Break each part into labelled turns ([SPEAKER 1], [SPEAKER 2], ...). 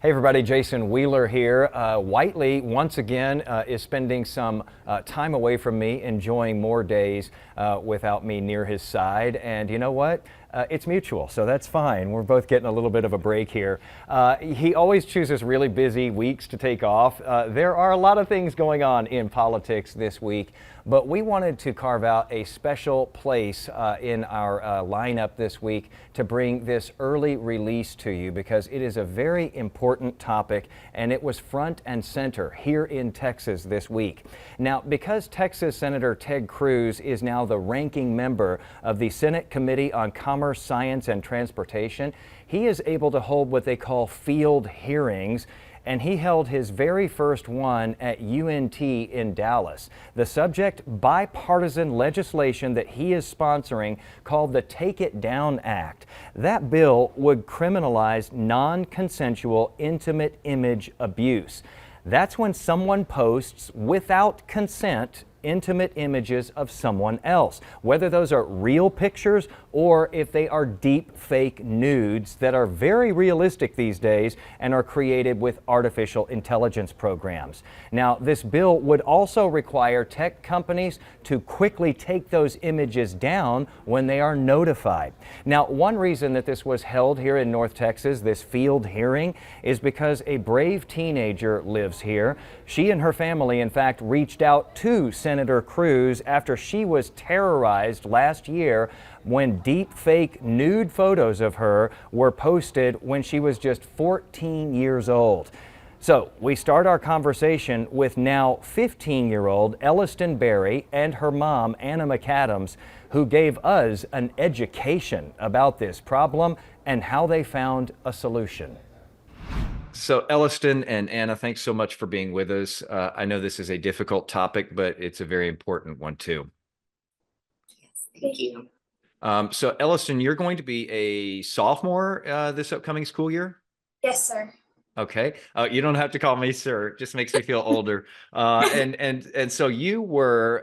[SPEAKER 1] Hey everybody, Jason Wheeler here. Whiteley once again is spending some time away from me, enjoying more days without me near his side. And you know what? It's mutual, so that's fine. We're both getting a little bit of a break here. He always chooses really busy weeks to take off. There are a lot of things going on in politics this week, but we wanted to carve out a special place in our lineup this week to bring this early release to you because it is a very important topic and it was front and center here in Texas this week. Now, because Texas Senator Ted Cruz is now the ranking member of the Senate Committee on Commerce, Science, and Transportation, he is able to hold what they call field hearings, and he held his very first one at UNT in Dallas. The subject, bipartisan legislation that he is sponsoring called the Take It Down Act. That bill would criminalize non-consensual intimate image abuse. That's when someone posts without consent intimate images of someone else, whether those are real pictures or if they are deep fake nudes that are very realistic these days and are created with artificial intelligence programs. Now, this bill would also require tech companies to quickly take those images down when they are notified. Now, one reason that this was held here in North Texas, this field hearing, is because a brave teenager lives here. She and her family, in fact, reached out to Senator Cruz after she was terrorized last year when deep fake nude photos of her were posted when she was just 14 years old. So we start our conversation with now 15-year-old Elliston Berry and her mom, Anna McAdams, who gave us an education about this problem and how they found a solution. So Elliston and Anna, thanks so much for being with us. I know this is a difficult topic, but it's a very important one too.
[SPEAKER 2] Thank you.
[SPEAKER 1] So Elliston, you're going to be a sophomore this upcoming school year?
[SPEAKER 2] Yes, sir.
[SPEAKER 1] Okay. You don't have to call me sir. It just makes me feel older. And so you were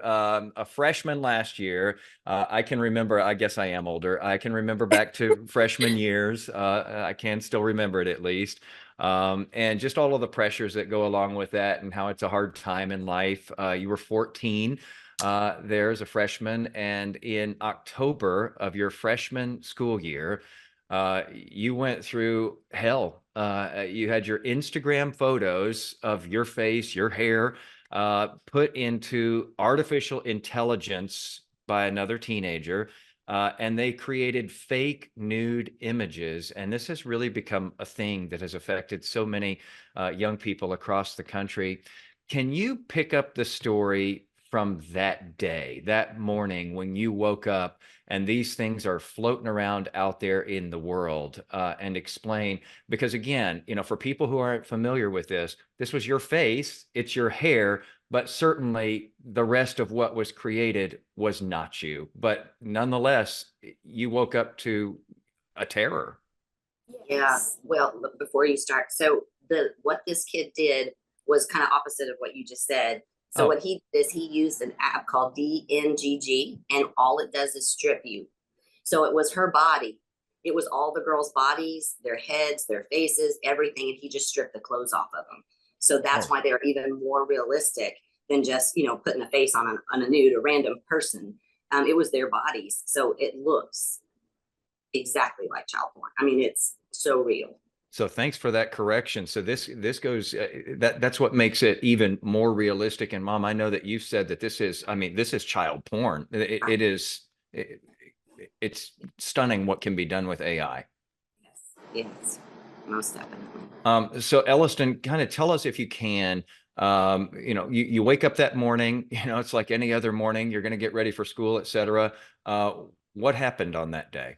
[SPEAKER 1] a freshman last year. I can remember, I guess I am older. I can remember back to freshman years. I can still remember it at least. And just all of the pressures that go along with that and how it's a hard time in life. You were 14 there as a freshman, and in October of your freshman school year, you went through hell. You had your Instagram photos of your face, your hair, put into artificial intelligence by another teenager. And they created fake nude images. And this has really become a thing that has affected so many young people across the country. Can you pick up the story from that day, that morning when you woke up and these things are floating around out there in the world, and explain, because again, you know, for people who aren't familiar with this, this was your face, it's your hair, but certainly the rest of what was created was not you. But nonetheless, you woke up to a terror.
[SPEAKER 2] Yeah. Well, before you start, so what this kid did was kind of opposite of what you just said. So what he did is he used an app called DNGG, and all it does is strip you. So it was her body. It was all the girls' bodies, their heads, their faces, everything, and he just stripped the clothes off of them. So that's why they're even more realistic than just, you know, putting a face on a nude, a random person. It was their bodies. So it looks exactly like child porn. I mean, it's so real.
[SPEAKER 1] So thanks for that correction. So this goes, that's what makes it even more realistic. And Mom, I know that you said that this is, I mean, this is child porn. It's stunning what can be done with AI.
[SPEAKER 2] Yes, most definitely.
[SPEAKER 1] So Elliston, kind of tell us if you can, you know, you wake up that morning, you know, it's like any other morning, you're going to get ready for school, etc. What happened on that day?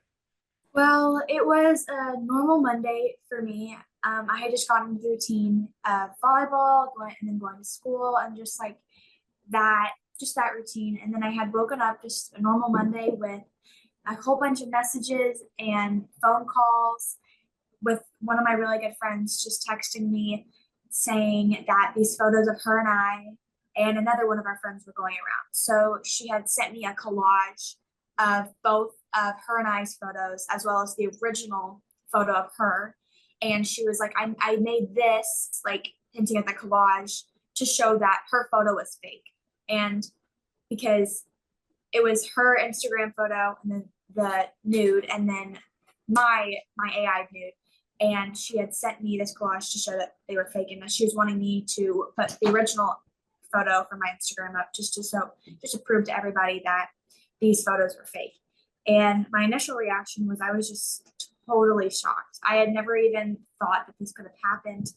[SPEAKER 3] Well, it was a normal Monday for me. I had just gotten into the routine of volleyball, and then going to school, and just like that, just that routine. And then I had woken up just a normal Monday with a whole bunch of messages and phone calls with one of my really good friends just texting me saying that these photos of her and I and another one of our friends were going around. So she had sent me a collage of both of her and I's photos, as well as the original photo of her. And she was like, I made this, like hinting at the collage to show that her photo was fake. And because it was her Instagram photo and then the nude and then my AI nude. And she had sent me this collage to show that they were fake, and that she was wanting me to put the original photo from my Instagram up just to prove to everybody that these photos were fake. And my initial reaction was I was just totally shocked. I had never even thought that this could have happened,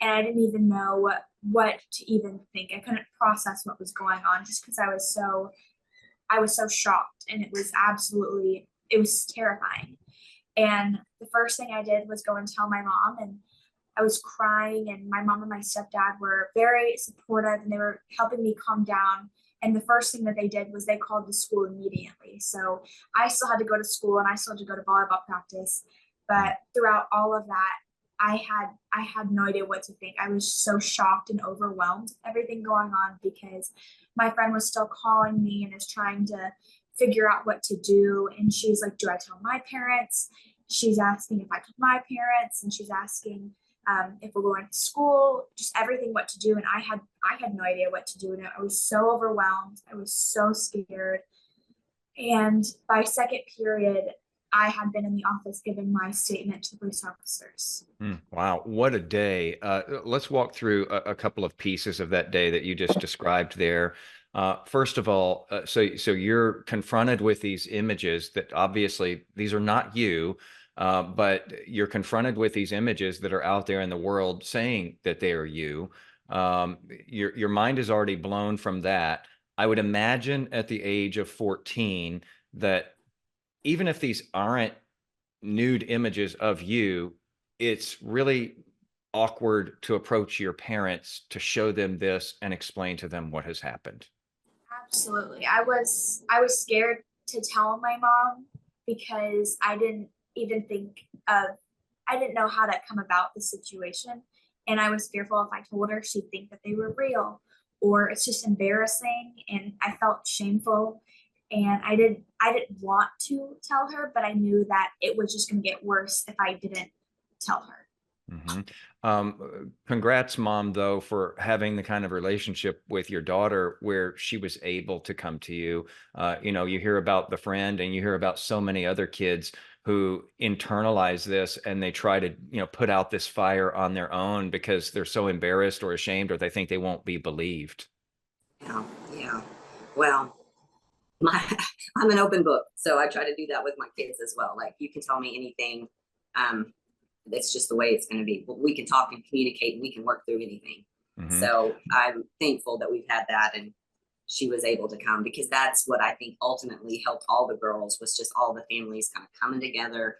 [SPEAKER 3] and I didn't even know what to even think. I couldn't process what was going on just because I was so shocked, and it was terrifying. And the first thing I did was go and tell my mom, and I was crying, and my mom and my stepdad were very supportive, and they were helping me calm down. And the first thing that they did was they called the school immediately. So I still had to go to school and I still had to go to volleyball practice. But throughout all of that, I had no idea what to think. I was so shocked and overwhelmed, everything going on, because my friend was still calling me and is trying to figure out what to do. And she's like, do I tell my parents? She's asking if I told my parents, and she's asking if we're going to school, just everything, what to do. And I had no idea what to do. And I was so overwhelmed. I was so scared. And by second period, I had been in the office giving my statement to the police officers.
[SPEAKER 1] Wow, what a day. Let's walk through a couple of pieces of that day that you just described there. First of all, so you're confronted with these images that obviously these are not you, but you're confronted with these images that are out there in the world saying that they are you. Your mind is already blown from that. I would imagine at the age of 14 that even if these aren't nude images of you, it's really awkward to approach your parents to show them this and explain to them what has happened.
[SPEAKER 3] Absolutely. I was scared to tell my mom because I didn't know how to come about the situation. And I was fearful if I told her, she'd think that they were real, or it's just embarrassing. And I felt shameful, and I didn't want to tell her, but I knew that it was just going to get worse if I didn't tell her.
[SPEAKER 1] Congrats, Mom, though, for having the kind of relationship with your daughter where she was able to come to you. You hear about the friend, and you hear about so many other kids who internalize this, and they try to, put out this fire on their own because they're so embarrassed or ashamed, or they think they won't be believed.
[SPEAKER 2] Yeah. Well, I'm an open book, so I try to do that with my kids as well. Like, you can tell me anything. That's just the way it's going to be. We can talk and communicate, and we can work through anything. So I'm thankful that we've had that, and she was able to come, because that's what I think ultimately helped all the girls, was just all the families kind of coming together,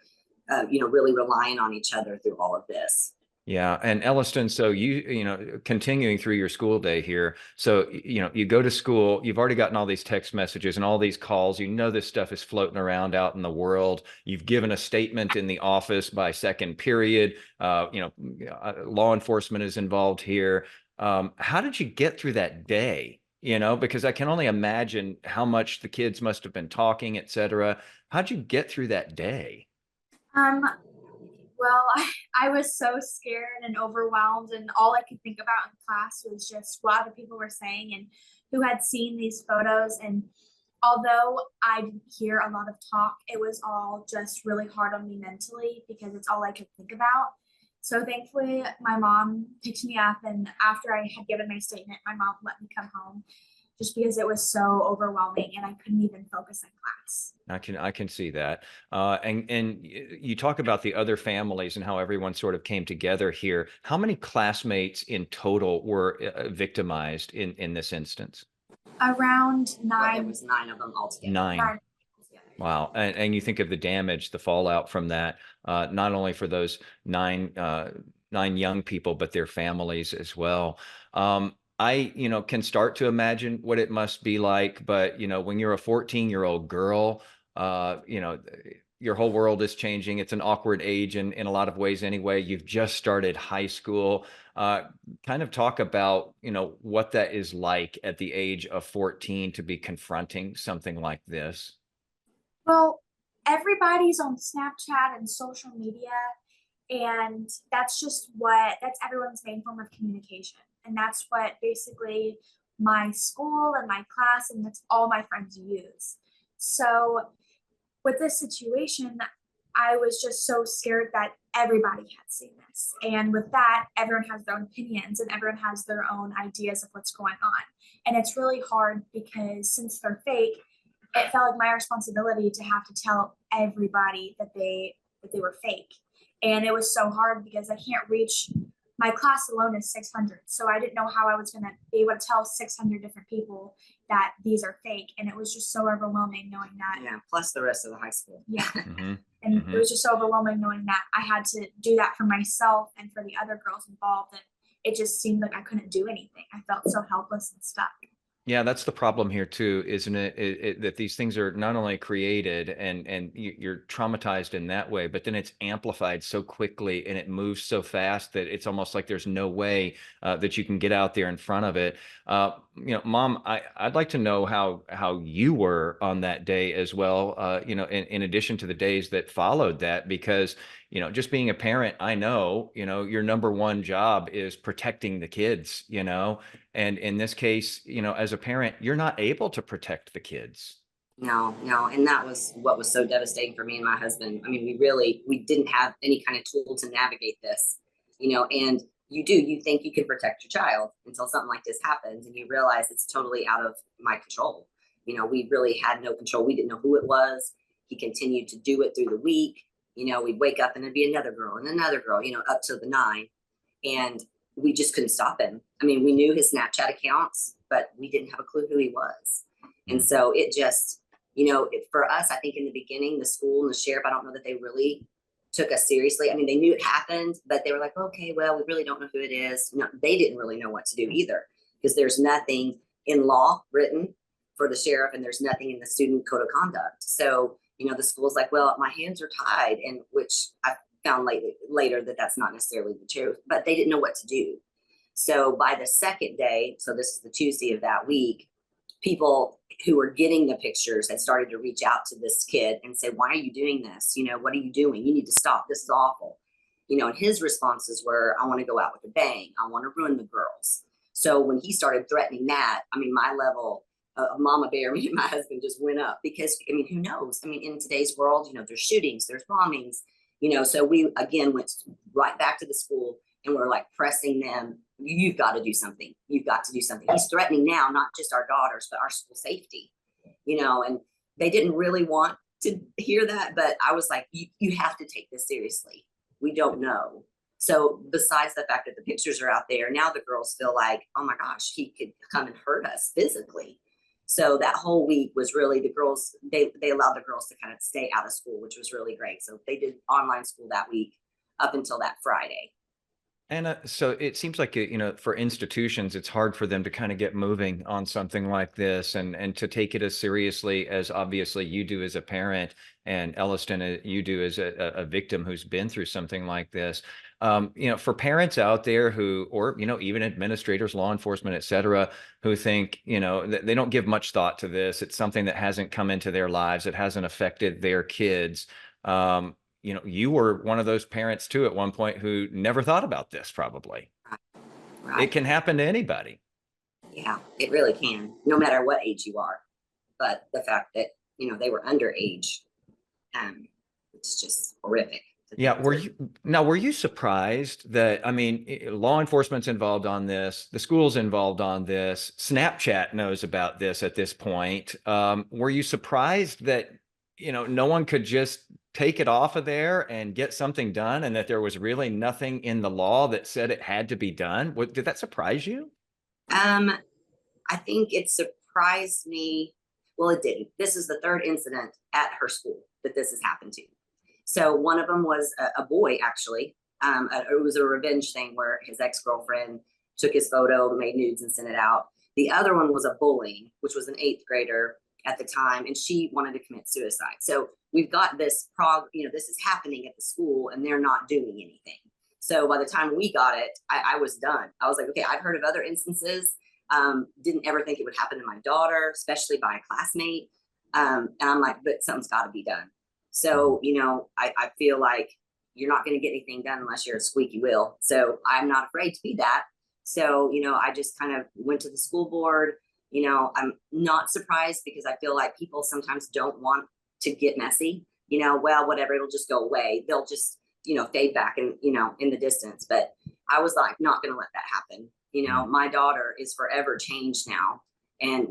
[SPEAKER 2] really relying on each other through all of this.
[SPEAKER 1] Yeah. And Elliston, so continuing through your school day here. So, you go to school, you've already gotten all these text messages and all these calls, this stuff is floating around out in the world. You've given a statement in the office by second period. Law enforcement is involved here. How did you get through that day? Because I can only imagine how much the kids must have been talking, et cetera. How'd you get through that day?
[SPEAKER 3] Well, I was so scared and overwhelmed, and all I could think about in class was just what other people were saying and who had seen these photos. And although I didn't hear a lot of talk, it was all just really hard on me mentally because it's all I could think about. So thankfully, my mom picked me up, and after I had given my statement, my mom let me come home, just because it was so overwhelming and I couldn't even focus in class.
[SPEAKER 1] I can see that. And you talk about the other families and how everyone sort of came together here. How many classmates in total were victimized in this instance?
[SPEAKER 3] Around 9.
[SPEAKER 2] Well, there was 9 of them altogether.
[SPEAKER 1] 9. Wow. And you think of the damage, the fallout from that, not only for those 9 young people, but their families as well. I can start to imagine what it must be like, but when you're a 14-year-old girl, your whole world is changing. It's an awkward age in a lot of ways anyway. You've just started high school. Kind of talk about, what that is like at the age of 14 to be confronting something like this.
[SPEAKER 3] Well, everybody's on Snapchat and social media, And that's everyone's main form of communication. And that's what basically my school and my class and that's all my friends use. So with this situation, I was just so scared that everybody had seen this. And with that, everyone has their own opinions and everyone has their own ideas of what's going on. And it's really hard because since they're fake, it felt like my responsibility to have to tell everybody that they were fake. And it was so hard because I can't reach, my class alone is 600. So I didn't know how I was going to be able to tell 600 different people that these are fake. And it was just so overwhelming knowing that.
[SPEAKER 2] Yeah, plus the rest of the high school.
[SPEAKER 3] Yeah.
[SPEAKER 1] Mm-hmm.
[SPEAKER 3] And
[SPEAKER 1] Mhm.
[SPEAKER 3] it was just so overwhelming knowing that I had to do that for myself and for the other girls involved. And it just seemed like I couldn't do anything. I felt so helpless and stuck.
[SPEAKER 1] Yeah, that's the problem here too, isn't it? That these things are not only created and you're traumatized in that way, but then it's amplified so quickly and it moves so fast that it's almost like there's no way that you can get out there in front of it. Mom, I'd like to know how you were on that day as well. In addition to the days that followed that, because just being a parent, I know, your number one job is protecting the kids, and in this case, as a parent, you're not able to protect the kids.
[SPEAKER 2] No, no. And that was what was so devastating for me and my husband. I mean, we didn't have any kind of tool to navigate this, and you think you can protect your child until something like this happens and you realize it's totally out of my control. We really had no control. We didn't know who it was. He continued to do it through the week. We'd wake up and it'd be another girl and another girl, up to the 9. And we just couldn't stop him. I mean, we knew his Snapchat accounts, but we didn't have a clue who he was. And so it just, for us, I think in the beginning, the school and the sheriff, I don't know that they really took us seriously. I mean, they knew it happened, but they were like, okay, well, we really don't know who it is. No, they didn't really know what to do either, because there's nothing in law written for the sheriff and there's nothing in the student code of conduct. So, the school's like, well, my hands are tied, and which I found later that that's not necessarily the truth, but they didn't know what to do. So by the second day, so this is the Tuesday of that week, people who were getting the pictures had started to reach out to this kid and say, why are you doing this? What are you doing? You need to stop. This is awful. And his responses were, I want to go out with a bang. I want to ruin the girls. So when he started threatening that, I mean, my level of mama bear, me and my husband just went up, because, I mean, who knows? I mean, in today's world, there's shootings, there's bombings, so we again went right back to the school and we're like pressing them. You've got to do something. You've got to do something. He's threatening now, not just our daughters, but our school safety, and they didn't really want to hear that. But I was like, you have to take this seriously. We don't know. So besides the fact that the pictures are out there, now the girls feel like, oh my gosh, he could come and hurt us physically. So that whole week was really the girls, they allowed the girls to kind of stay out of school, which was really great. So they did online school that week up until that Friday.
[SPEAKER 1] And so it seems like, for institutions, it's hard for them to kind of get moving on something like this and to take it as seriously as obviously you do as a parent, and Elliston, you do as a victim who's been through something like this. For parents out there who, or, even administrators, law enforcement, et cetera, who think, they don't give much thought to this. It's something that hasn't come into their lives. It hasn't affected their kids. You were one of those parents too at one point who never thought about this, probably.
[SPEAKER 2] Right.
[SPEAKER 1] It can happen to anybody.
[SPEAKER 2] Yeah, it really can, no matter what age you are. But the fact that, they were underage, it's just horrific.
[SPEAKER 1] Yeah. Were you surprised that, I mean, law enforcement's involved on this, the school's involved on this, Snapchat knows about this at this point. Were you surprised that, no one could just take it off of there and get something done, and that there was really nothing in the law that said it had to be done? Did that surprise you?
[SPEAKER 2] I think it surprised me. Well, it didn't. This is the third incident at her school that this has happened to. So one of them was a boy, actually. It was a revenge thing where his ex-girlfriend took his photo, made nudes, and sent it out. The other one was a bullying, which was an 8th grader at the time, and she wanted to commit suicide. So we've got this this is happening at the school, and they're not doing anything. So by the time we got it, I was done. I was like, okay, I've heard of other instances. Didn't ever think it would happen to my daughter, especially by a classmate. And I'm like, but something's got to be done. So, I feel like you're not going to get anything done unless you're a squeaky wheel. So I'm not afraid to be that. So, I just kind of went to the school board. I'm not surprised because I feel like people sometimes don't want to get messy, well, whatever, it'll just go away. They'll just, fade back and, in the distance. But I was like, not going to let that happen. My daughter is forever changed now. And,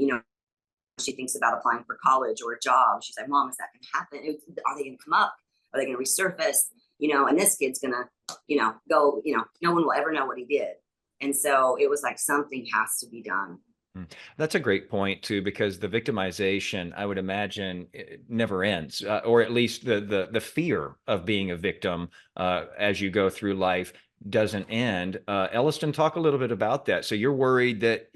[SPEAKER 2] she thinks about applying for college or a job. She's like, Mom, is that going to happen? Are they going to come up? Are they going to resurface? And this kid's going to, go, no one will ever know what he did. And so it was like, something has to be done.
[SPEAKER 1] That's a great point too, because the victimization, I would imagine, it never ends, or at least the fear of being a victim as you go through life doesn't end. Elliston, talk a little bit about that. So you're worried that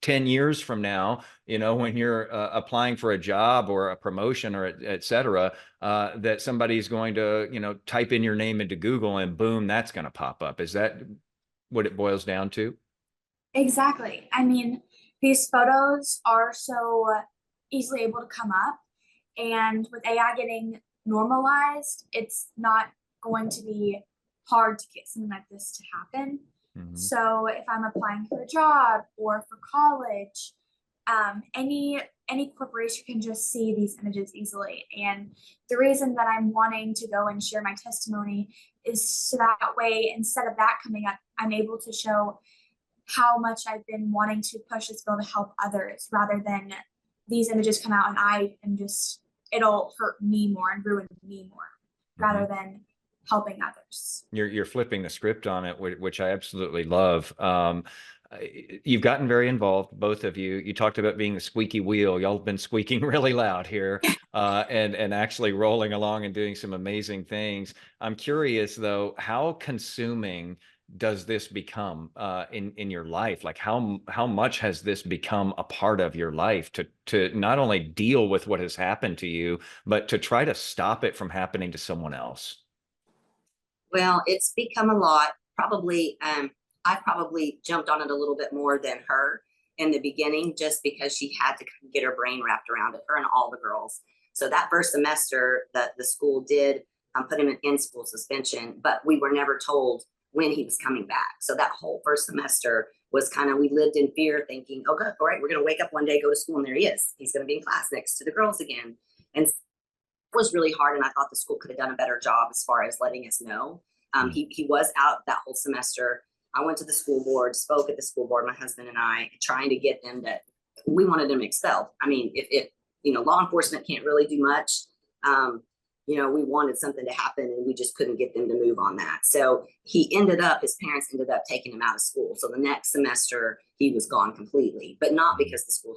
[SPEAKER 1] 10 years from now, when you're applying for a job or a promotion or et cetera, that somebody's going to type in your name into Google and boom, that's going to pop up. Is that what it boils down to?
[SPEAKER 3] Exactly. I mean, these photos are so easily able to come up, and with AI getting normalized, it's not going to be hard to get something like this to happen. So if I'm applying for a job or for college, any corporation can just see these images easily. And the reason that I'm wanting to go and share my testimony is so that way, instead of that coming up, I'm able to show how much I've been wanting to push this bill to help others, rather than these images come out and it'll hurt me more and ruin me more, rather than helping others.
[SPEAKER 1] You're flipping the script on it, which I absolutely love. You've gotten very involved, both of you. You talked about being the squeaky wheel. Y'all have been squeaking really loud here, and actually rolling along and doing some amazing things. I'm curious though, how consuming does this become in your life? Like how much has this become a part of your life to not only deal with what has happened to you, but to try to stop it from happening to someone else?
[SPEAKER 2] Well, it's become a lot. Probably, I probably jumped on it a little bit more than her in the beginning, just because she had to get her brain wrapped around it, her and all the girls. So that first semester, the school did put him in school suspension, but we were never told when he was coming back. So that whole first semester was kind of, we lived in fear, thinking, oh, good, all right, we're going to wake up one day, go to school, and there he is. He's going to be in class next to the girls again. And was really hard, and I thought the school could have done a better job as far as letting us know. He was out that whole semester. I went to the school board, spoke at the school board, my husband and I, trying to get them that we wanted him expelled. I mean, if law enforcement can't really do much, we wanted something to happen, and we just couldn't get them to move on that. So his parents ended up taking him out of school. So the next semester he was gone completely, but not because the school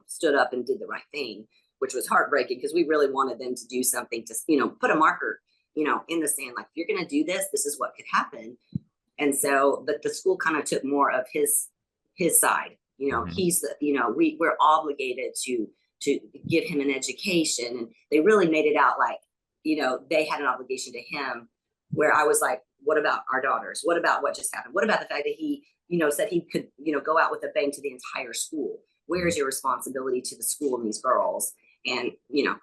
[SPEAKER 2] stood up and did the right thing, which was heartbreaking, because we really wanted them to do something to, put a marker, in the sand, like, if you're going to do this, this is what could happen. And so, but the school kind of took more of his side, he's we're obligated to give him an education. And they really made it out like, they had an obligation to him, where I was like, what about our daughters? What about what just happened? What about the fact that he, said he could, go out with a bang to the entire school? Where's your responsibility to the school and these girls? And,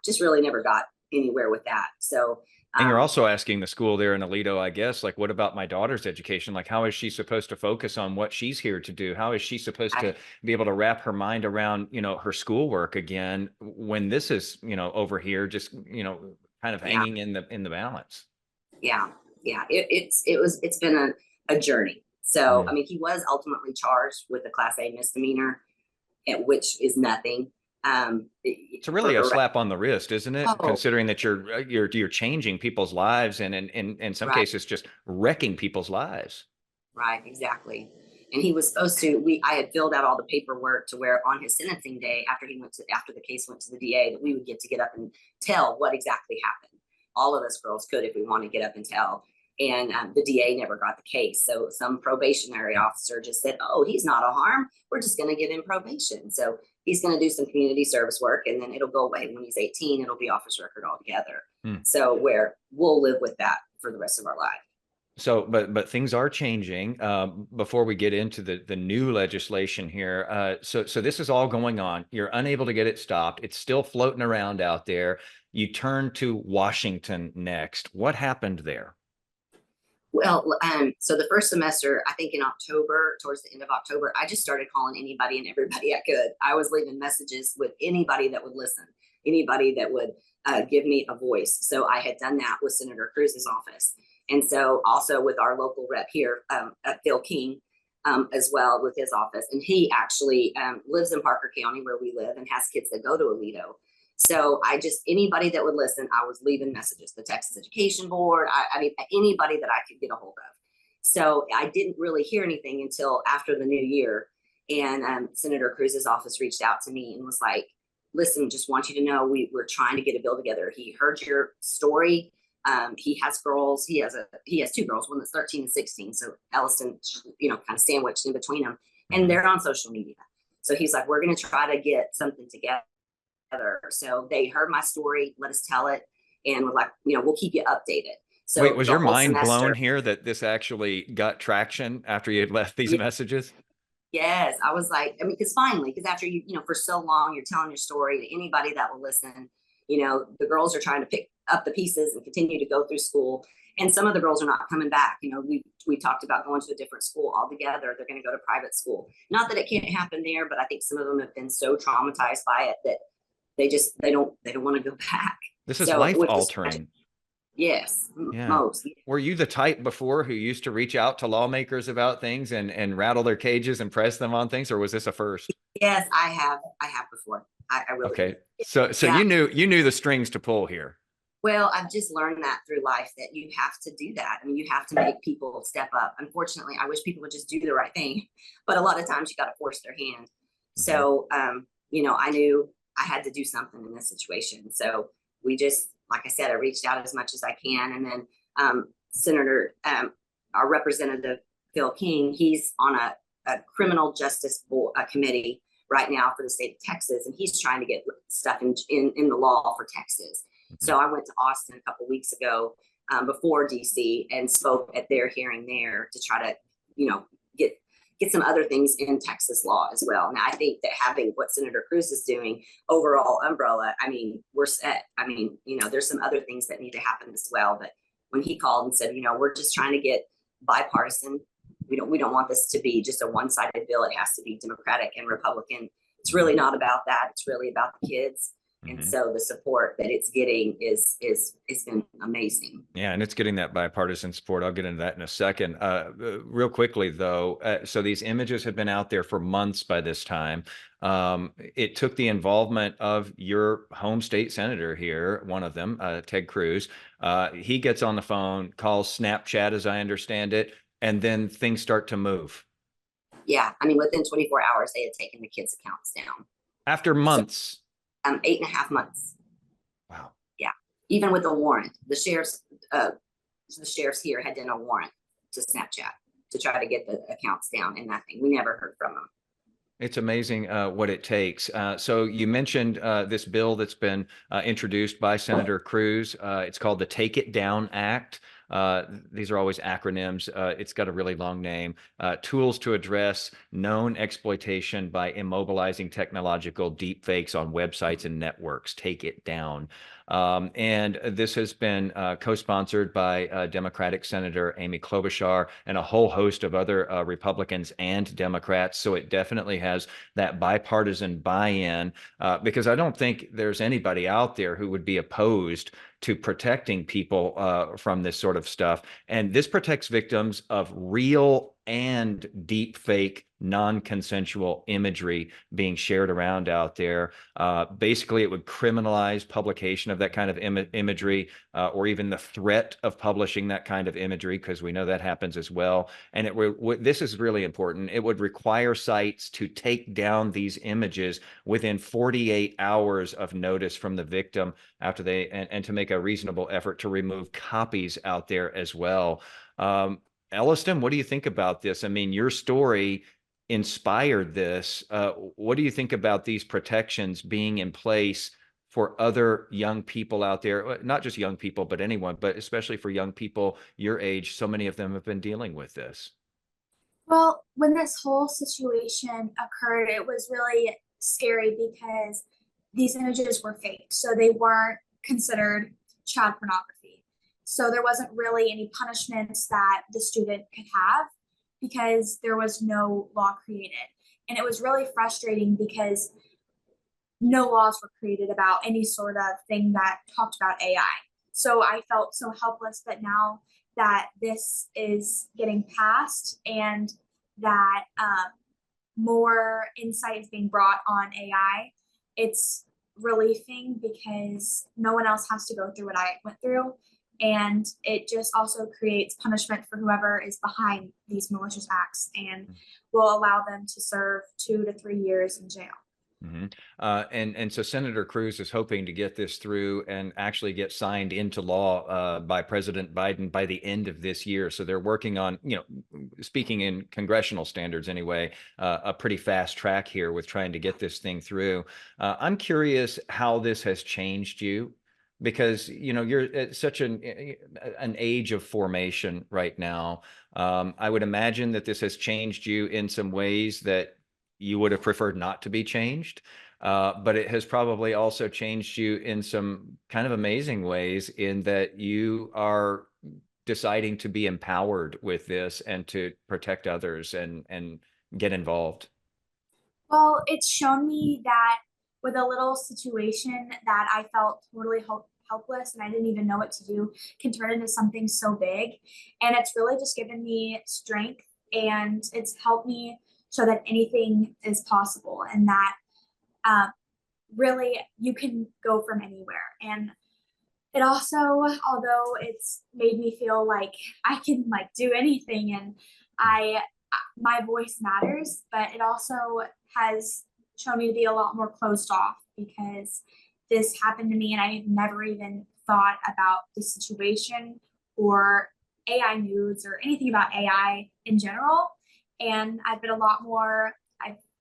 [SPEAKER 2] just really never got anywhere with that. So,
[SPEAKER 1] and you're also asking the school there in Alito, I guess, like, what about my daughter's education? Like, how is she supposed to focus on what she's here to do? How is she supposed to be able to wrap her mind around, her schoolwork again, when this is, over here, just, kind of hanging in the balance?
[SPEAKER 2] Yeah. It's been a journey. So, I mean, he was ultimately charged with a Class A misdemeanor, which is nothing.
[SPEAKER 1] It's really a slap on the wrist, isn't it? Considering that you're changing people's lives, and in some cases just wrecking people's lives.
[SPEAKER 2] Right, exactly. And he was supposed to, I had filled out all the paperwork to where on his sentencing day, after the case went to the DA, that we would get up and tell what exactly happened. All of us girls could, if we want to get up and tell. And the DA never got the case. So some probationary officer just said, oh, he's not a harm. We're just going to give him probation. So he's going to do some community service work, and then it'll go away. When he's 18, it'll be off his record altogether. So where we'll live with that for the rest of our life.
[SPEAKER 1] So, but things are changing. Before we get into the new legislation here, so this is all going on. You're unable to get it stopped. It's still floating around out there. You turn to Washington next. What happened there?
[SPEAKER 2] Well, so the first semester, I think in October, towards the end of October, I just started calling anybody and everybody I could. I was leaving messages with anybody that would listen, anybody that would give me a voice. So I had done that with Senator Cruz's office. And so also with our local rep here, Phil King, as well with his office. And he actually lives in Parker County where we live and has kids that go to Aledo. So I just, anybody that would listen, I was leaving messages, the Texas Education Board, I mean, anybody that I could get a hold of. So I didn't really hear anything until after the new year. And Senator Cruz's office reached out to me and was like, listen, just want you to know, we're trying to get a bill together. He heard your story. He has girls. He has two girls, one that's 13 and 16. So Elliston, kind of sandwiched in between them, and they're on social media. So he's like, we're going to try to get something together. So they heard my story, let us tell it, and we're like, we'll keep you updated. So
[SPEAKER 4] wait, was your mind blown here that this actually got traction after you had left these messages?
[SPEAKER 2] Yes, I was like, because finally, after for so long, you're telling your story to anybody that will listen. The girls are trying to pick up the pieces and continue to go through school. And some of the girls are not coming back. We talked about going to a different school altogether. They're going to go to private school. Not that it can't happen there, but I think some of them have been so traumatized by it that they don't want to go back.
[SPEAKER 4] This is life altering.
[SPEAKER 2] Yes,
[SPEAKER 4] yeah.
[SPEAKER 2] Most.
[SPEAKER 4] Were you the type before who used to reach out to lawmakers about things and rattle their cages and press them on things, or was this a first?
[SPEAKER 2] Yes, I have before. I really
[SPEAKER 4] okay.
[SPEAKER 2] did.
[SPEAKER 4] So yeah. you knew the strings to pull here.
[SPEAKER 2] Well, I've just learned that through life that you have to do that. You have to make people step up. Unfortunately, I wish people would just do the right thing, but a lot of times you got to force their hand. So, I knew I had to do something in this situation. So we just, like I said, I reached out as much as I can. And then Senator, our representative, Phil King, he's on a criminal justice committee right now for the state of Texas. And he's trying to get stuff in the law for Texas. So I went to Austin a couple of weeks ago before DC and spoke at their hearing there to try to, get some other things in Texas law as well. Now, I think that having what Senator Cruz is doing, overall umbrella, we're set. There's some other things that need to happen as well. But when he called and said, we're just trying to get bipartisan, we don't want this to be just a one-sided bill. It has to be Democratic and Republican. It's really not about that. It's really about the kids. And so the support that it's getting is been amazing.
[SPEAKER 4] Yeah, and it's getting that bipartisan support. I'll get into that in a second. Real quickly, though, so these images have been out there for months by this time. It took the involvement of your home state senator here, one of them, Ted Cruz. He gets on the phone, calls Snapchat, as I understand it, and then things start to move.
[SPEAKER 2] Yeah, within 24 hours, they had taken the kids' accounts down.
[SPEAKER 4] After months.
[SPEAKER 2] 8.5 months.
[SPEAKER 4] Wow.
[SPEAKER 2] Yeah. Even with a warrant, the sheriffs here had done a warrant to Snapchat to try to get the accounts down, and nothing. We never heard from them. It's
[SPEAKER 4] amazing what it takes. So you mentioned this bill that's been introduced by Senator Cruz. It's called the Take It Down Act. These are always acronyms. It's got a really long name. Tools to address known exploitation by immobilizing technological deepfakes on websites and networks. Take it down. And this has been co-sponsored by Democratic Senator Amy Klobuchar and a whole host of other Republicans and Democrats. So it definitely has that bipartisan buy-in because I don't think there's anybody out there who would be opposed to protecting people from this sort of stuff. And this protects victims of real and deep fake non-consensual imagery being shared around out there. Basically, it would criminalize publication of that kind of imagery or even the threat of publishing that kind of imagery, because we know that happens as well. And this is really important. It would require sites to take down these images within 48 hours of notice from the victim after they, and to make a reasonable effort to remove copies out there as well. Elliston, what do you think about this? Your story inspired this. What do you think about these protections being in place for other young people out there? Not just young people, but anyone, but especially for young people your age. So many of them have been dealing with this.
[SPEAKER 3] Well, when this whole situation occurred, it was really scary because these images were fake. So they weren't considered child pornography. So there wasn't really any punishments that the student could have because there was no law created. And it was really frustrating because no laws were created about any sort of thing that talked about AI. So I felt so helpless, but now that this is getting passed and that more insight is being brought on AI, it's relieving because no one else has to go through what I went through. And it just also creates punishment for whoever is behind these malicious acts and will allow them to serve 2 to 3 years in jail.
[SPEAKER 4] Mm-hmm. And so Senator Cruz is hoping to get this through and actually get signed into law by President Biden by the end of this year. So they're working on, speaking in congressional standards anyway, a pretty fast track here with trying to get this thing through. I'm curious how this has changed you, because you're at such an age of formation right now. I would imagine that this has changed you in some ways that you would have preferred not to be changed. But it has probably also changed you in some kind of amazing ways in that you are deciding to be empowered with this and to protect others and get involved.
[SPEAKER 3] Well, it's shown me that with a little situation that I felt totally helpless and I didn't even know what to do can turn into something so big. And it's really just given me strength, and it's helped me so that anything is possible, and that really you can go from anywhere. And it also, although it's made me feel like I can do anything and my voice matters, but it also has shown me to be a lot more closed off because this happened to me and I never even thought about the situation or AI news or anything about AI in general. And I've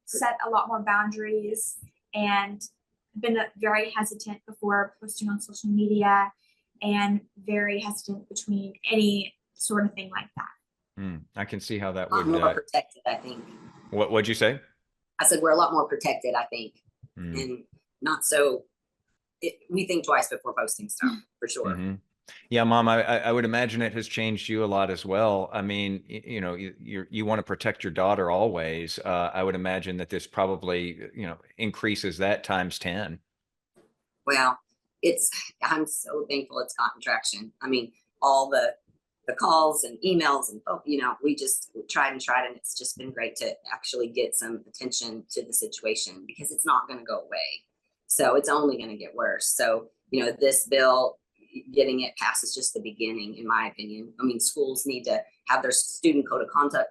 [SPEAKER 3] set a lot more boundaries and been very hesitant before posting on social media and very hesitant between any sort of thing like that.
[SPEAKER 4] I can see how that
[SPEAKER 2] A lot
[SPEAKER 4] would.
[SPEAKER 2] more protected, I think.
[SPEAKER 4] What'd you say?
[SPEAKER 2] I said we're a lot more protected, I think, and not so. We think twice before posting stuff, for sure.
[SPEAKER 4] Mm-hmm. Yeah, Mom, I would imagine it has changed you a lot as well. I mean, you want to protect your daughter always. I would imagine that this probably, increases that times 10.
[SPEAKER 2] Well, I'm so thankful it's gotten traction. I mean, all the calls and emails and, we just tried, and it's just been great to actually get some attention to the situation because it's not going to go away. So it's only going to get worse. So, this bill, getting it passed is just the beginning, in my opinion. I mean, schools need to have their student code of conduct,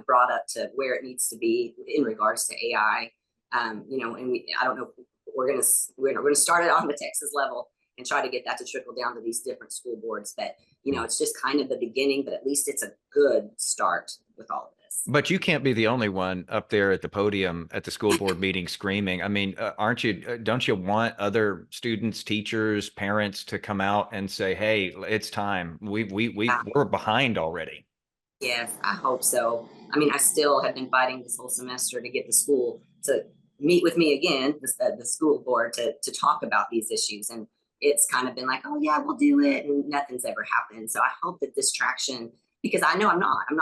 [SPEAKER 2] brought up to where it needs to be in regards to AI. And I don't know, we're going to start it on the Texas level and try to get that to trickle down to these different school boards. But, it's just kind of the beginning, but at least it's a good start with all of this.
[SPEAKER 4] But you can't be the only one up there at the podium at the school board meeting screaming. I mean, don't you want other students, teachers, parents to come out and say, hey, it's time. We're behind already.
[SPEAKER 2] Yes, I hope so. I mean, I still have been fighting this whole semester to get the school to meet with me again, the school board, to talk about these issues. And it's kind of been like, oh yeah, we'll do it. And nothing's ever happened. So I hope that this traction, because I know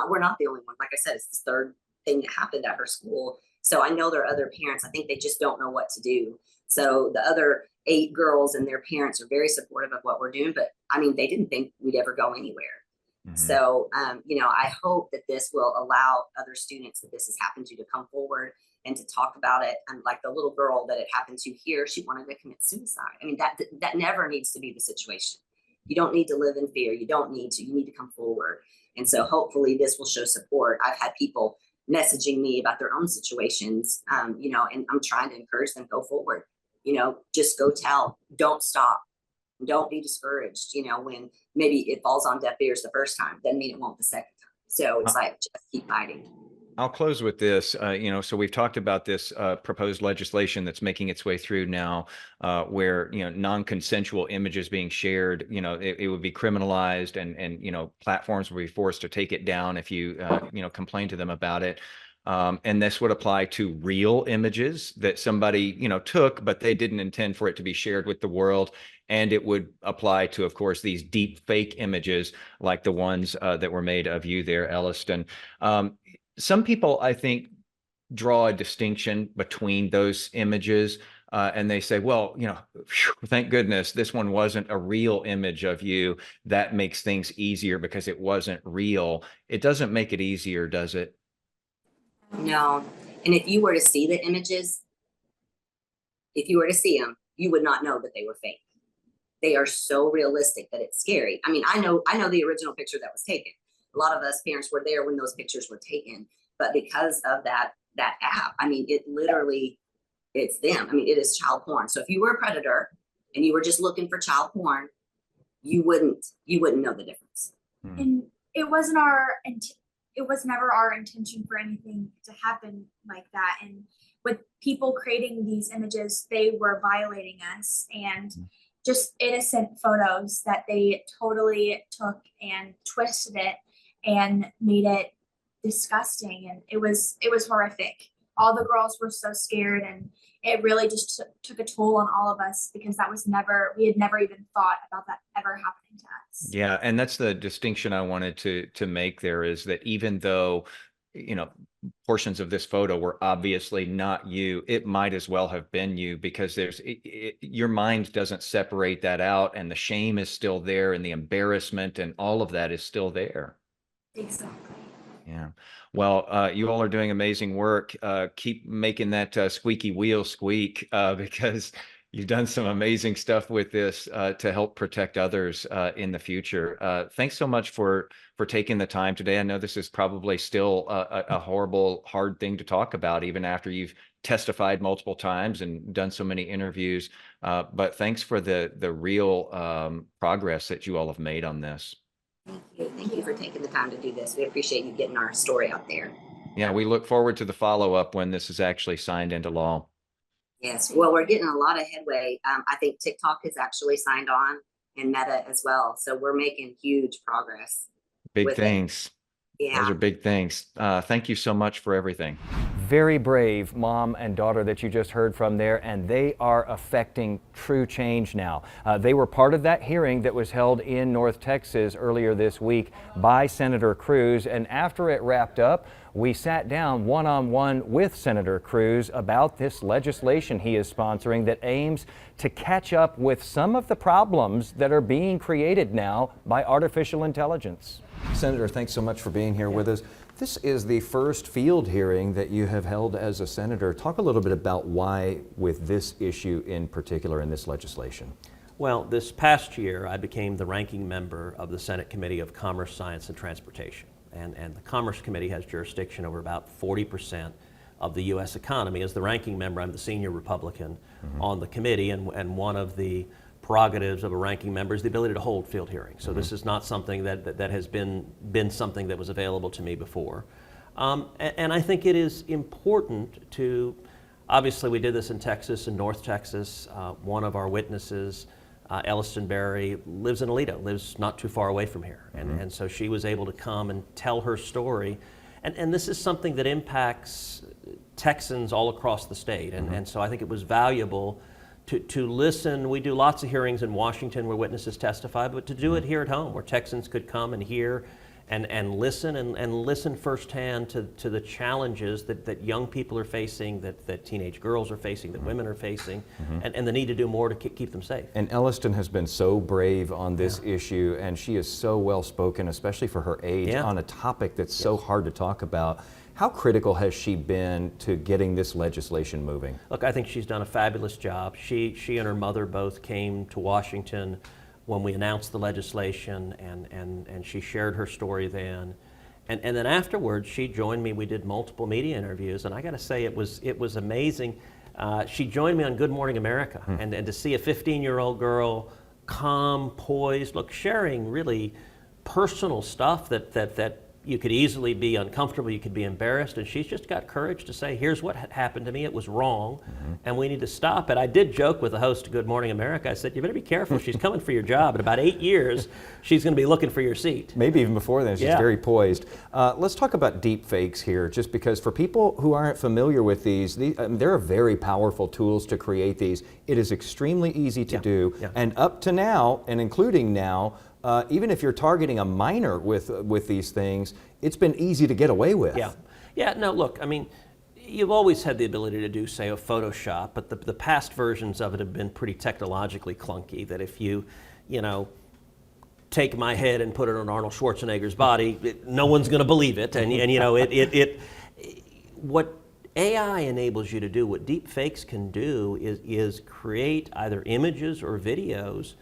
[SPEAKER 2] we're not the only one. Like I said, it's the third thing that happened at her school. So I know there are other parents. I think they just don't know what to do. So the other 8 girls and their parents are very supportive of what we're doing, but I mean, they didn't think we'd ever go anywhere. Mm-hmm. So, I hope that this will allow other students that this has happened to come forward and to talk about it. And like the little girl that it happened to here, she wanted to commit suicide. I mean, that never needs to be the situation. You don't need to live in fear. You need to come forward. And so hopefully this will show support. I've had people messaging me about their own situations, and I'm trying to encourage them, go forward, just go tell, don't stop, don't be discouraged. When maybe it falls on deaf ears the first time, doesn't mean it won't the second time. So it's like, just keep fighting.
[SPEAKER 4] I'll close with this. So we've talked about this proposed legislation that's making its way through now, where non-consensual images being shared, it would be criminalized, and platforms will be forced to take it down if you complain to them about it. And this would apply to real images that somebody, took, but they didn't intend for it to be shared with the world. And it would apply to, of course, these deep fake images like the ones that were made of you there, Elliston. Some people, I think, draw a distinction between those images. And they say, well, thank goodness this one wasn't a real image of you. That makes things easier because it wasn't real. It doesn't make it easier, does it?
[SPEAKER 2] No. And if you were to see the images, if you were to see them, you would not know that they were fake. They are so realistic that it's scary. I mean, I know the original picture that was taken. A lot of us parents were there when those pictures were taken, but because of that app, I mean, it literally, it's them. I mean, it is child porn. So if you were a predator and you were just looking for child porn, you wouldn't know the difference.
[SPEAKER 3] And it was never our intention for anything to happen like that. And with people creating these images, they were violating us, and just innocent photos that they totally took and twisted it and made it disgusting. And it was horrific. All the girls were so scared, and it really just took a toll on all of us, because we had never even thought about that ever happening to us.
[SPEAKER 4] Yeah, and that's the distinction I wanted to make there, is that even though, portions of this photo were obviously not you, it might as well have been you, because your mind doesn't separate that out, and the shame is still there, and the embarrassment and all of that is still there.
[SPEAKER 3] Exactly.
[SPEAKER 4] Yeah. Well, you all are doing amazing work. Keep making that squeaky wheel squeak, because you've done some amazing stuff with this to help protect others in the future. Thanks so much for taking the time today. I know this is probably still a horrible, hard thing to talk about, even after you've testified multiple times and done so many interviews. But thanks for the real progress that you all have made on this.
[SPEAKER 2] Thank you. Thank you for taking the time to do this. We appreciate you getting our story out there.
[SPEAKER 4] Yeah, we look forward to the follow-up when this is actually signed into law.
[SPEAKER 2] Yes. Well, we're getting a lot of headway. I think TikTok has actually signed on, and Meta as well. So we're making huge progress.
[SPEAKER 4] Big things.
[SPEAKER 2] Yeah.
[SPEAKER 4] Those are big things. Thank you so much for everything.
[SPEAKER 1] Very brave mom and daughter that you just heard from there, and they are affecting true change now. They were part of that hearing that was held in North Texas earlier this week by Senator Cruz, and after it wrapped up, we sat down one-on-one with Senator Cruz about this legislation he is sponsoring that aims to catch up with some of the problems that are being created now by artificial intelligence. Senator, thanks so much for being here with us. This is the first field hearing that you have held as a senator. Talk a little bit about why with this issue in particular in this legislation.
[SPEAKER 5] Well, this past year, I became the ranking member of the Senate Committee of Commerce, Science, and Transportation. And the Commerce Committee has jurisdiction over about 40% of the U.S. economy. As the ranking member, I'm the senior Republican on the committee, and one of the prerogatives of a ranking member is the ability to hold field hearings. So this is not something that has been something that was available to me before. And I think it is important to, obviously we did this in Texas, in North Texas. One of our witnesses, Elliston lives in Alito, lives not too far away from here. And so she was able to come and tell her story. And this is something that impacts Texans all across the state. And so I think it was valuable to listen. We do lots of hearings in Washington where witnesses testify, but to do it here at home where Texans could come and hear and listen and listen firsthand to the challenges that young people are facing, that teenage girls are facing, that women are facing, and the need to do more to keep them safe.
[SPEAKER 1] And Elliston has been so brave on this issue, and she is so well spoken, especially for her age, on a topic that's so hard to talk about. How critical has she been to getting this legislation moving?
[SPEAKER 5] Look, I think she's done a fabulous job. She and her mother both came to Washington when we announced the legislation, and she shared her story then. And then afterwards, she joined me. We did multiple media interviews, and I got to say, it was amazing. She joined me on Good Morning America, and to see a 15-year-old girl, calm, poised, sharing really personal stuff that You could easily be uncomfortable, you could be embarrassed, and she's just got courage to say, here's what happened to me, it was wrong, and we need to stop it. I did joke with the host of Good Morning America, I said, you better be careful, she's coming for your job. In about 8 years, she's going to be looking for your seat.
[SPEAKER 1] Maybe even before then, she's
[SPEAKER 5] Yeah.
[SPEAKER 1] very poised. Let's talk about deep fakes here, just because for people who aren't familiar with these, there are very powerful tools to create these. It is extremely easy to do, and up to now, and including now, even if you're targeting a minor with these things, it's been easy to get away with.
[SPEAKER 5] Yeah, no, look, I mean, you've always had the ability to do, say, a Photoshop, but the past versions of it have been pretty technologically clunky, that if you know, take my head and put it on Arnold Schwarzenegger's body, no one's going to believe it, and you know, what AI enables you to do, what deep fakes can do is create either images or videos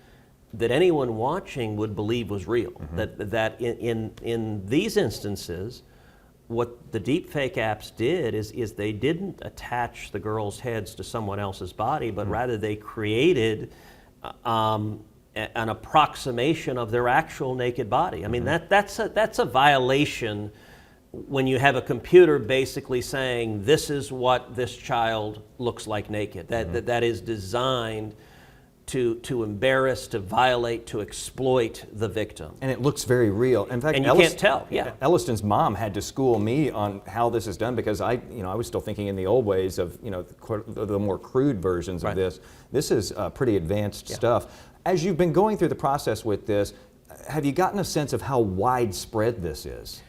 [SPEAKER 5] that anyone watching would believe was real. That in these instances, what the deepfake apps did is they didn't attach the girls' heads to someone else's body, but rather they created an approximation of their actual naked body. I mean, that's a violation when you have a computer basically saying this is what this child looks like naked. That is designed to embarrass, to violate, to exploit the victim.
[SPEAKER 1] And it looks very real. In fact,
[SPEAKER 5] And you can't tell, yeah.
[SPEAKER 1] Elliston's mom had to school me on how this is done because I was still thinking in the old ways of, the more crude versions of this. This is pretty advanced stuff. As you've been going through the process with this, have you gotten a sense of how widespread this is?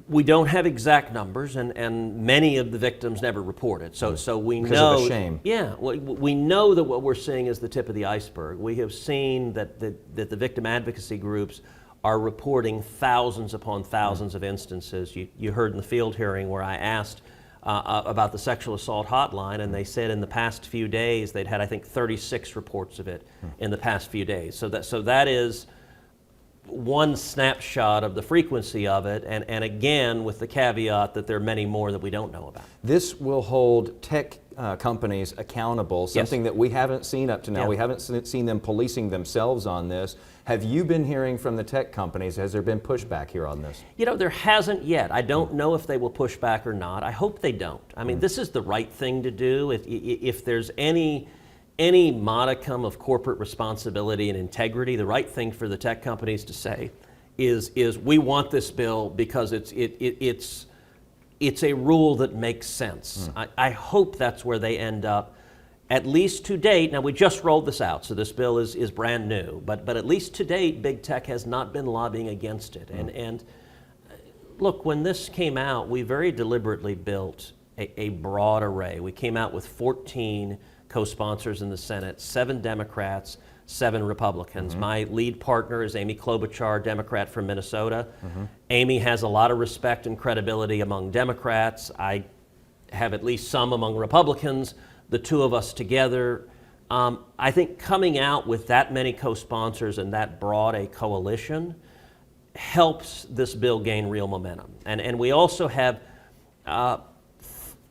[SPEAKER 5] We don't have exact numbers, and many of the victims never report it. So we
[SPEAKER 1] because
[SPEAKER 5] know.
[SPEAKER 1] Of the shame.
[SPEAKER 5] Yeah, we know that what we're seeing is the tip of the iceberg. We have seen that the victim advocacy groups are reporting thousands upon thousands of instances. You heard in the field hearing where I asked about the sexual assault hotline, and they said in the past few days they'd had, I think, 36 reports of it in the past few days. So that is one snapshot of the frequency of it, and again with the caveat that there are many more that we don't know about.
[SPEAKER 1] This will hold tech companies accountable, something that we haven't seen up to now. We haven't seen them policing themselves on this. Have you been hearing from the tech companies? Has there been pushback here on this?
[SPEAKER 5] There hasn't yet. I don't know if they will push back or not. I hope they don't. I mean, this is the right thing to do. If there's any modicum of corporate responsibility and integrity, the right thing for the tech companies to say is we want this bill because it's a rule that makes sense. I hope that's where they end up, at least to date. Now, we just rolled this out, so this bill is brand new, but at least to date, big tech has not been lobbying against it. And look, when this came out, we very deliberately built a broad array. We came out with 14 co-sponsors in the Senate, 7 Democrats, 7 Republicans. My lead partner is Amy Klobuchar, Democrat from Minnesota. Amy has a lot of respect and credibility among Democrats. I have at least some among Republicans. The two of us together, I think coming out with that many co-sponsors and that broad a coalition helps this bill gain real momentum. And we also have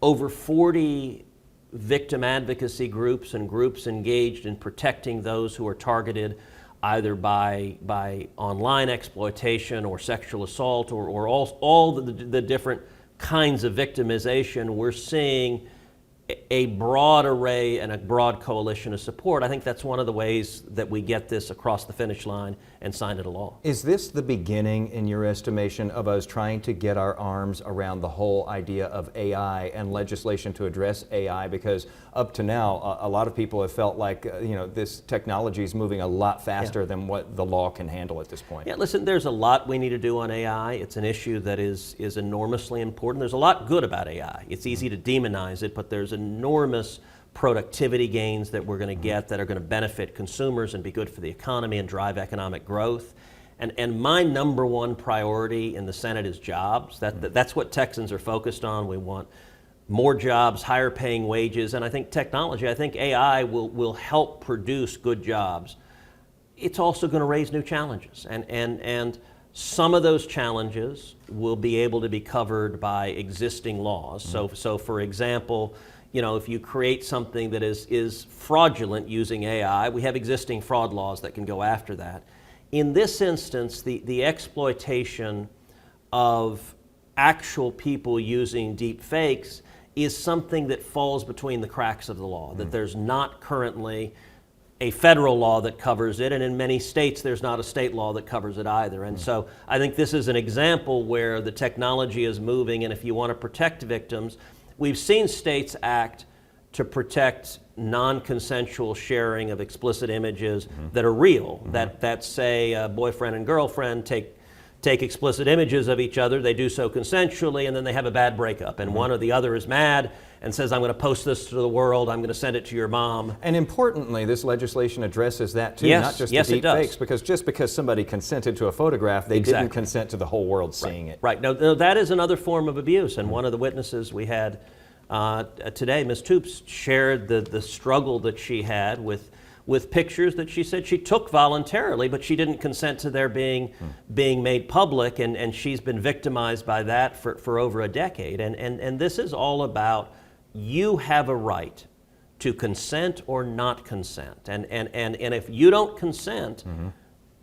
[SPEAKER 5] over 40 victim advocacy groups and groups engaged in protecting those who are targeted either by online exploitation or sexual assault or all the different kinds of victimization. We're seeing a broad array and a broad coalition of support. I think that's one of the ways that we get this across the finish line and sign it a law. Is
[SPEAKER 1] this the beginning, in your estimation, of us trying to get our arms around the whole idea of AI and legislation to address AI? Because up to now, a lot of people have felt like this technology is moving a lot faster than what the law can handle at this point.
[SPEAKER 5] Yeah, listen, there's a lot we need to do on AI. It's an issue that is enormously important. There's a lot good about AI. It's easy to demonize it, but there's enormous productivity gains that we're going to get that are going to benefit consumers and be good for the economy and drive economic growth. And my number one priority in the Senate is jobs. That's what Texans are focused on. We want more jobs, higher paying wages, and I think technology, I think AI will help produce good jobs. It's also going to raise new challenges, and some of those challenges will be able to be covered by existing laws. So for example, if you create something that is fraudulent using AI, we have existing fraud laws that can go after that. In this instance, the exploitation of actual people using deep fakes is something that falls between the cracks of the law, that there's not currently a federal law that covers it, and in many states there's not a state law that covers it either. And so I think this is an example where the technology is moving, and if you want to protect victims, we've seen states act to protect non-consensual sharing of explicit images that are real, that say a boyfriend and girlfriend take explicit images of each other, they do so consensually, and then they have a bad breakup, and one or the other is mad and says, I'm going to post this to the world, I'm going to send it to your mom.
[SPEAKER 1] And importantly, this legislation addresses that too,
[SPEAKER 5] Yes,
[SPEAKER 1] not just
[SPEAKER 5] yes,
[SPEAKER 1] the
[SPEAKER 5] it
[SPEAKER 1] deep
[SPEAKER 5] does.
[SPEAKER 1] fakes, because just because somebody consented to a photograph, they didn't consent to the whole world seeing it.
[SPEAKER 5] Right. No, that is another form of abuse, and one of the witnesses we had today, Ms. Toops, shared the struggle that she had with pictures that she said she took voluntarily, but she didn't consent to their being made public, and she's been victimized by that for over a decade. And this is all about, you have a right to consent or not consent. And if you don't consent,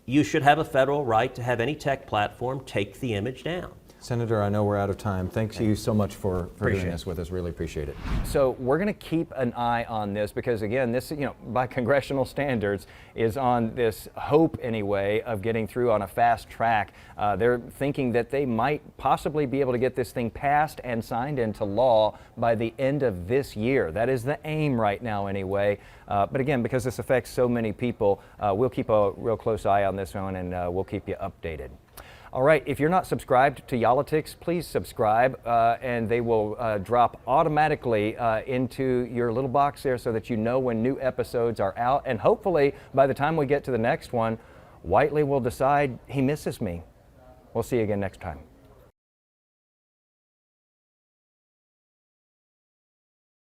[SPEAKER 5] you should have a federal right to have any tech platform take the image down.
[SPEAKER 1] Senator, I know we're out of time. Thank you so much for doing this with us. Really appreciate it. So we're going to keep an eye on this because, again, this, by congressional standards, is on this hope, anyway, of getting through on a fast track. They're thinking that they might possibly be able to get this thing passed and signed into law by the end of this year. That is the aim right now, anyway. But again, because this affects so many people, we'll keep a real close eye on this one, and we'll keep you updated. All right, if you're not subscribed to yall-itics, please subscribe, and they will drop automatically into your little box there so that you know when new episodes are out. And hopefully, by the time we get to the next one, Whiteley will decide he misses me. We'll see you again next time.